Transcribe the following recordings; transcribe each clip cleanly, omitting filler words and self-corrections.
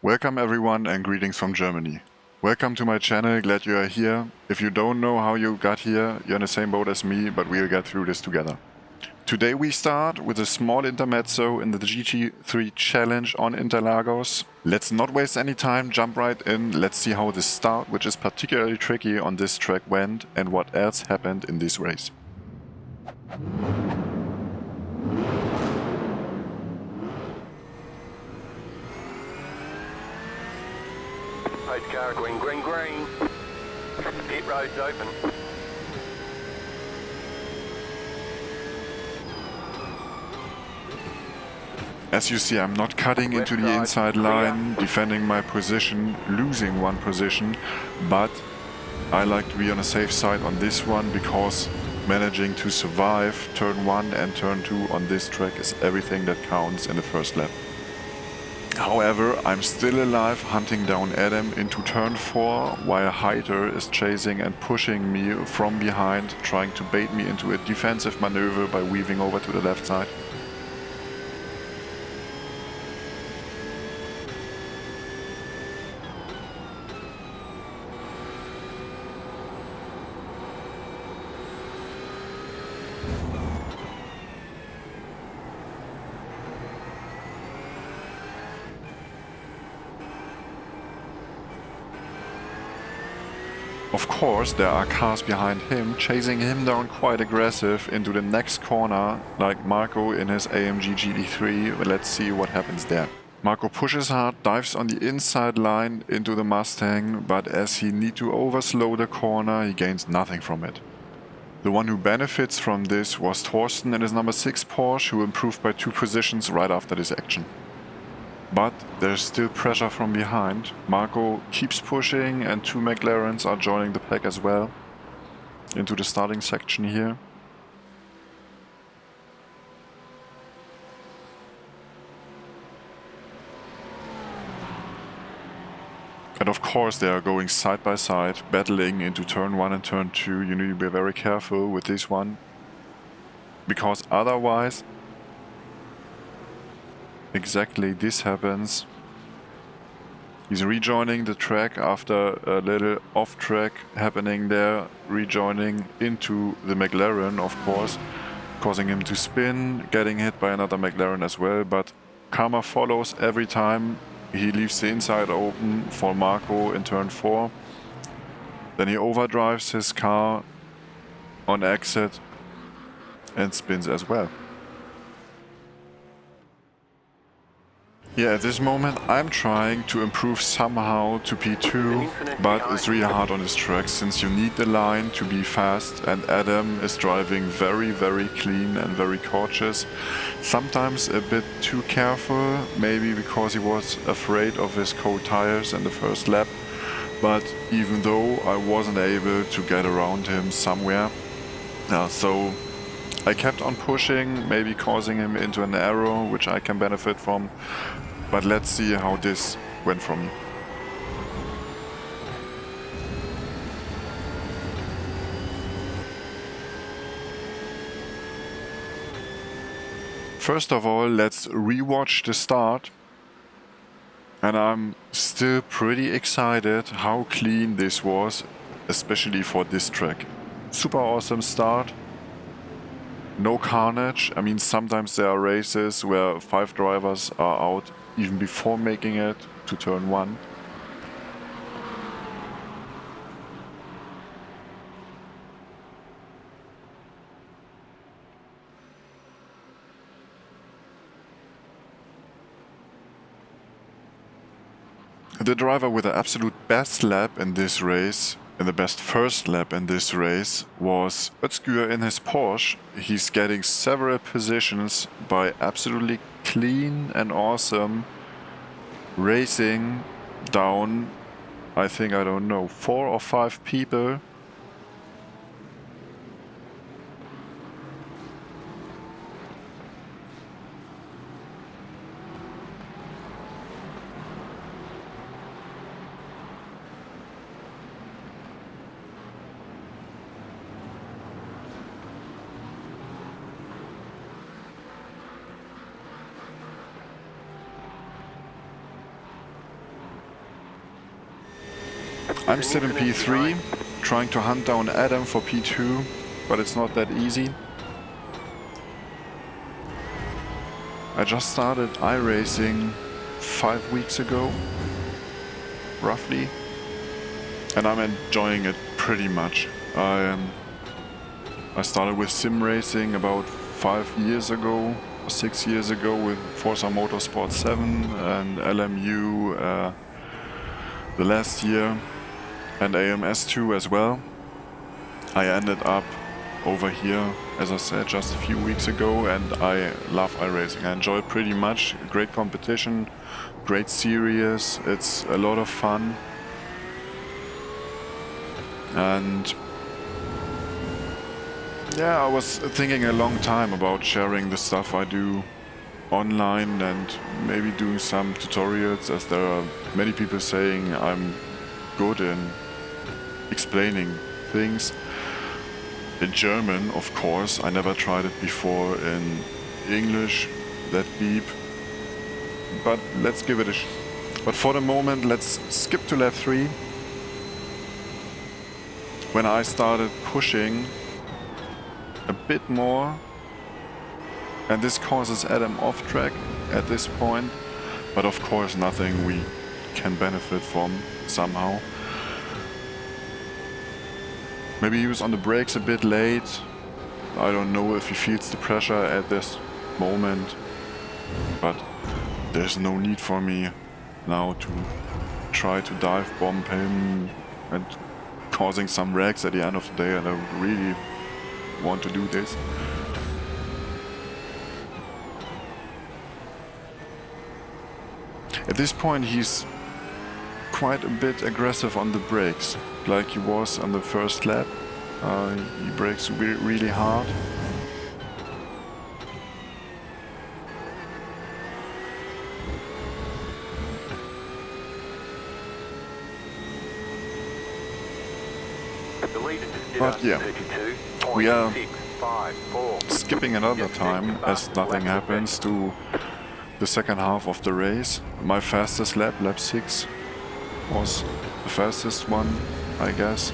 Welcome everyone and greetings from Germany. Welcome to my channel, glad you are here. If you don't know how you got here, you're in the same boat as me, but we'll get through this together. Today we start with a small intermezzo in the GT3 challenge on Interlagos. Let's not waste any time, jump right in, let's see how this start, which is particularly tricky on this track, went and what else happened in this race. Road car, green, green, green. Pit road's open. As you see, I'm not cutting into the inside line, defending my position, losing one position, but I like to be on a safe side on this one because managing to survive turn 1 and turn 2 on this track is everything that counts in the first lap. However, I'm still alive, hunting down Adam into turn 4 while Heiter is chasing and pushing me from behind, trying to bait me into a defensive maneuver by weaving over to the left side. Of course, there are cars behind him, chasing him down quite aggressive into the next corner, like Marco in his AMG GT3. Let's see what happens there. Marco pushes hard, dives on the inside line into the Mustang, but as he needs to overslow the corner, he gains nothing from it. The one who benefits from this was Thorsten in his number 6 Porsche, who improved by 2 positions right after this action. But there's still pressure from behind. Marco keeps pushing and 2 McLarens are joining the pack as well into the starting section here. And of course they are going side by side, battling into turn 1 and turn 2. You need to be very careful with this one, because otherwise exactly this happens. He's rejoining the track after a little off track happening there, rejoining into the McLaren, of course, causing him to spin, getting hit by another McLaren as well, but karma follows every time. He leaves the inside open for Marco in turn 4. Then he overdrives his car on exit and spins as well. Yeah, at this moment I'm trying to improve somehow to P2, but it's really hard on this track since you need the line to be fast and Adam is driving very clean and very cautious. Sometimes a bit too careful, maybe because he was afraid of his cold tires in the first lap, but even though I wasn't able to get around him somewhere, so I kept on pushing, maybe causing him into an arrow, which I can benefit from. But let's see how this went for me. First of all, let's rewatch the start. And I'm still pretty excited how clean this was, especially for this track. Super awesome start. No carnage. I mean, sometimes there are races where 5 drivers are out even before making it to turn 1. The driver with the absolute best lap in this race, and the best first lap in this race, was Özgür in his Porsche. He's getting several positions by absolutely clean and awesome racing down, I think, I don't know, 4 or 5 people. I'm still in P3, trying to hunt down Adam for P2, but it's not that easy. I just started iRacing 5 weeks ago, roughly, and I'm enjoying it pretty much. I started with sim racing about 5 years ago, or 6 years ago with Forza Motorsport 7 and LMU the last year, and AMS2 as well. I ended up over here, as I said, just a few weeks ago, and I love iRacing. I enjoy it pretty much. Great competition, great series, it's a lot of fun. And yeah, I was thinking a long time about sharing the stuff I do online and maybe doing some tutorials, as there are many people saying I'm good in explaining things. In German, of course, I never tried it before in English that deep, but let's give it a but for the moment, let's skip to lap 3. When I started pushing a bit more, and this causes Adam off track at this point, but of course nothing we can benefit from somehow. Maybe he was on the brakes a bit late. I don't know if he feels the pressure at this moment, but there's no need for me now to try to dive bomb him and causing some wrecks at the end of the day, and I would really want to do this. At this point he's quite a bit aggressive on the brakes, like he was on the first lap. He brakes really hard. But yeah, we are skipping another time as nothing happens to the second half of the race. My fastest lap, lap 6, was the fastest one, I guess.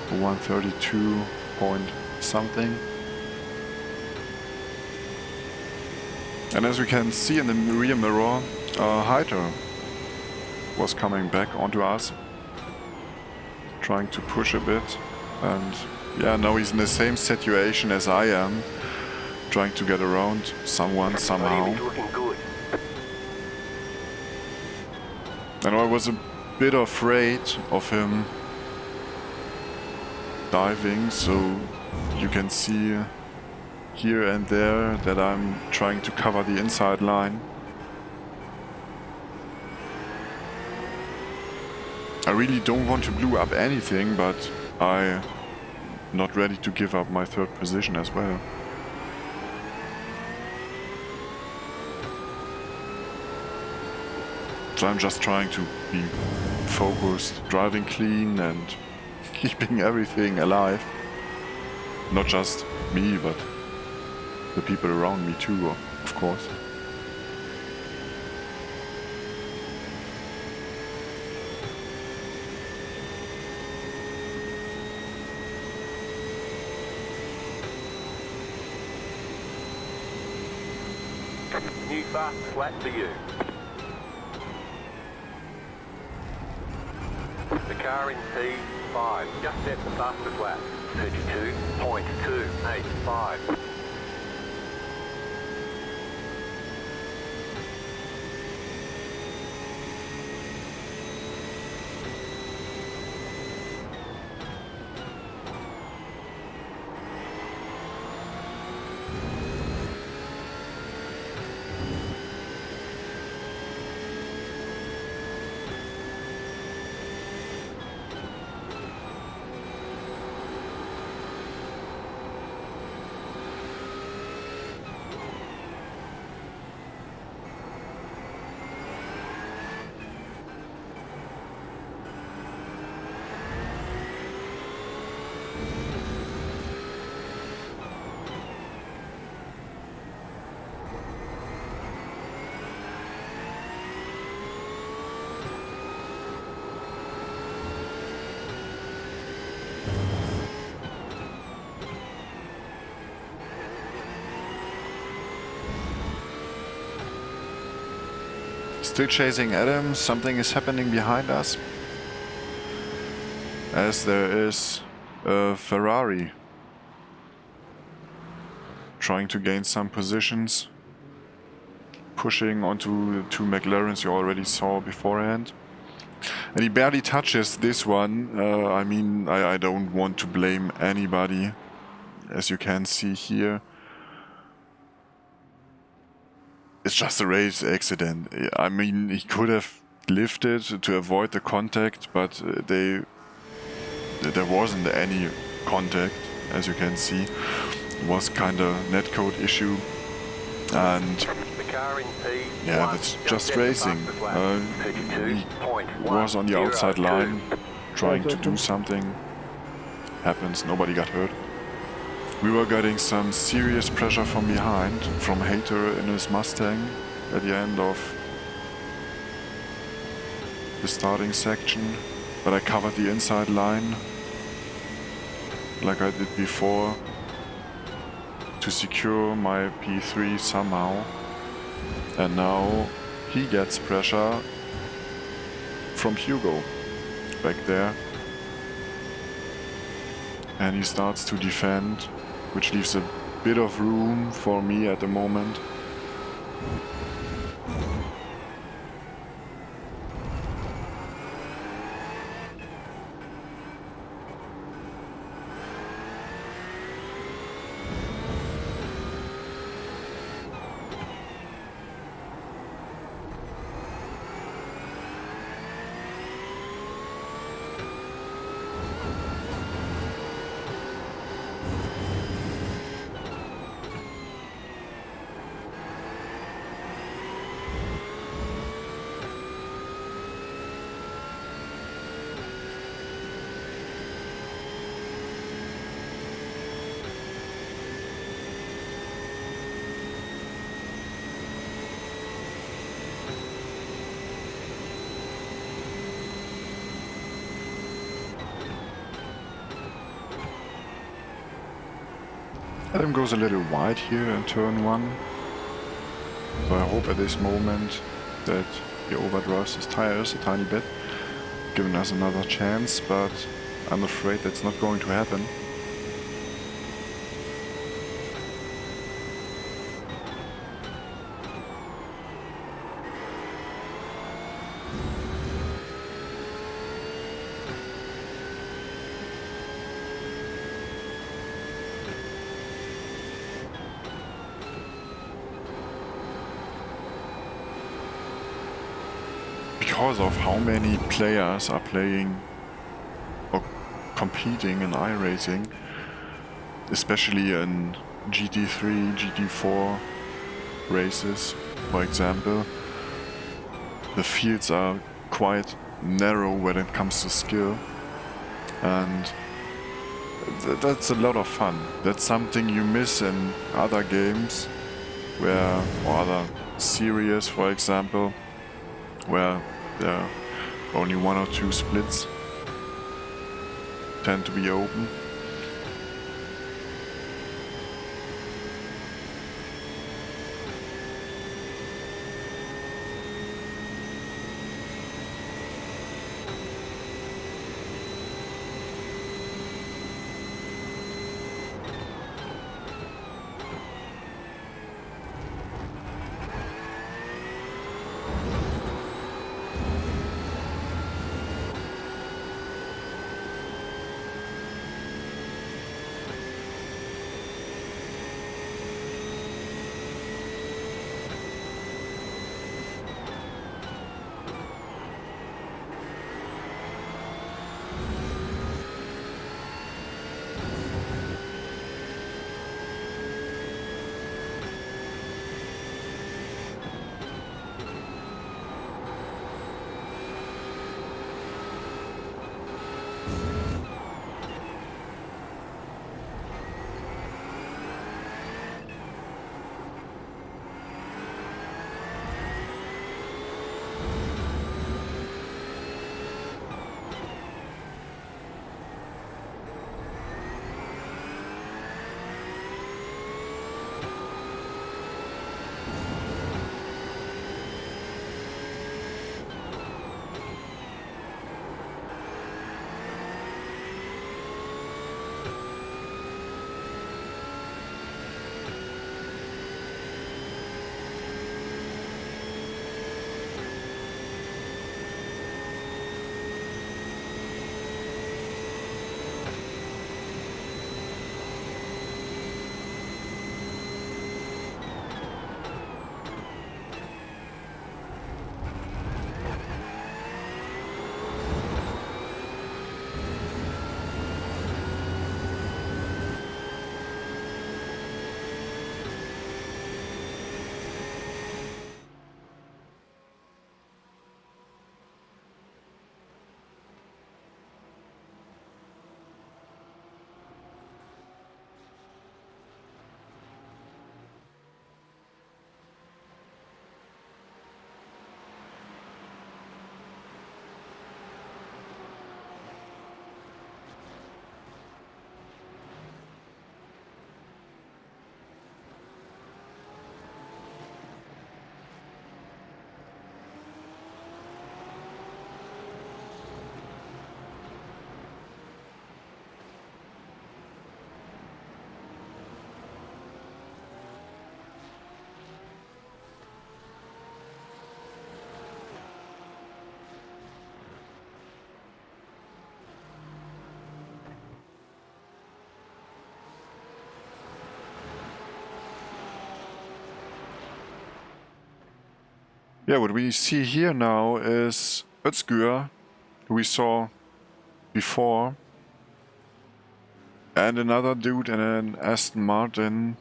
132 point something. And as we can see in the rear mirror, Heiter was coming back onto us, trying to push a bit, and yeah, now he's in the same situation as I am, trying to get around someone somehow. And I was a bit afraid of him diving, so you can see here and there that I'm trying to cover the inside line. I really don't want to blow up anything, but I'm not ready to give up my third position as well. So I'm just trying to be focused, driving clean and keeping everything alive. Not just me, but the people around me too, of course. New fast flat for you. The car in P5 just set the fastest lap, 32.285. Still chasing Adam. Something is happening behind us. As there is a Ferrari trying to gain some positions. Pushing onto two McLarens you already saw beforehand. And he barely touches this one. I mean, I don't want to blame anybody, as you can see here. It's just a race accident. I mean, he could have lifted to avoid the contact, but there wasn't any contact, as you can see. It was kind of netcode issue. And yeah, that's just racing. He was on the outside line, trying to do something. Happens, nobody got hurt. We were getting some serious pressure from behind, from Hater in his Mustang at the end of the starting section. But I covered the inside line, like I did before, to secure my P3 somehow. And now he gets pressure from Hugo back there. And he starts to defend, which leaves a bit of room for me at the moment. Adam goes a little wide here in turn 1. So I hope at this moment that he overdrives his tires a tiny bit, giving us another chance, but I'm afraid that's not going to happen. Because of how many players are playing or competing in iRacing, especially in GT3, GT4 races, for example, the fields are quite narrow when it comes to skill, and that's a lot of fun. That's something you miss in other games, or other series, for example, where there are only 1 or 2 splits tend to be open. Yeah, what we see here now is Özgür, who we saw before, and another dude in an Aston Martin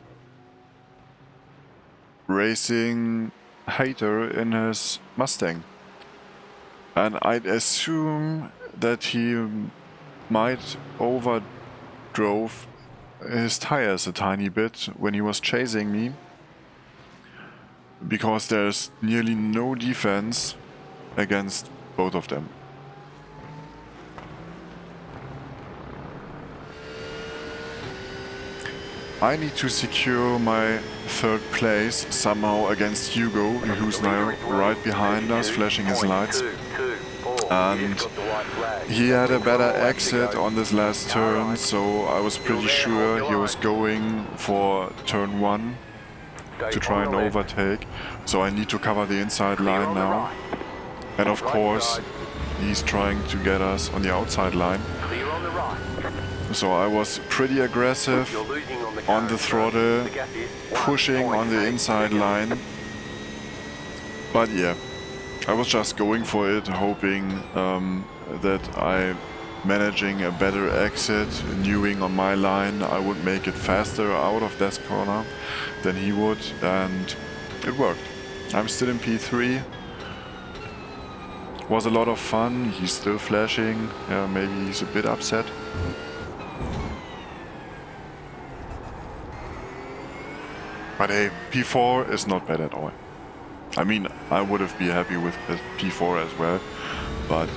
racing Hater in his Mustang. And I'd assume that he might overdrove his tires a tiny bit when he was chasing me, because there's nearly no defense against both of them. I need to secure my third place somehow against Hugo, who's now right behind us, flashing his lights. And he had a better exit on this last turn, so I was pretty sure he was going for turn 1 to try and overtake. So I need to cover the inside line now. And of course, he's trying to get us on the outside line. So I was pretty aggressive on the throttle, pushing on the inside line. But yeah, I was just going for it, hoping that I managing a better exit, knowing on my line I would make it faster out of this corner than he would, and it worked. I'm still in P3. Was a lot of fun. He's still flashing. Maybe he's a bit upset. But hey, P4 is not bad at all. I mean, I would have been happy with the P4 as well, but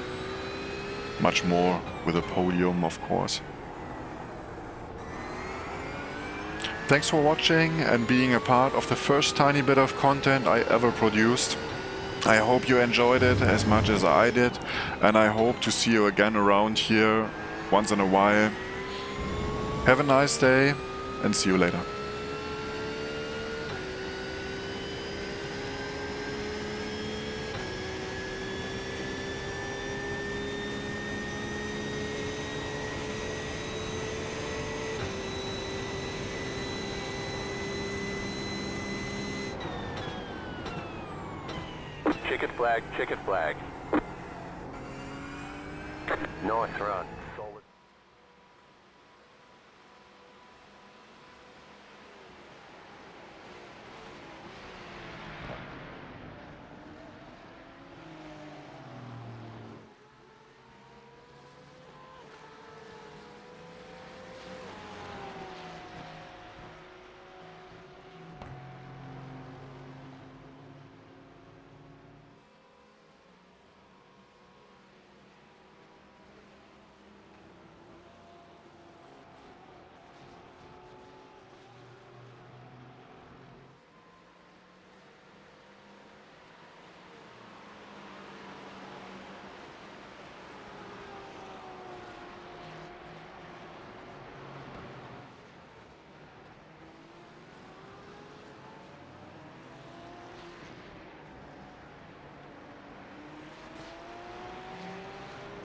much more with a podium, of course. Thanks for watching and being a part of the first tiny bit of content I ever produced. I hope you enjoyed it as much as I did, and I hope to see you again around here once in a while. Have a nice day and see you later. Checkered flag, checkered flag. Nice run.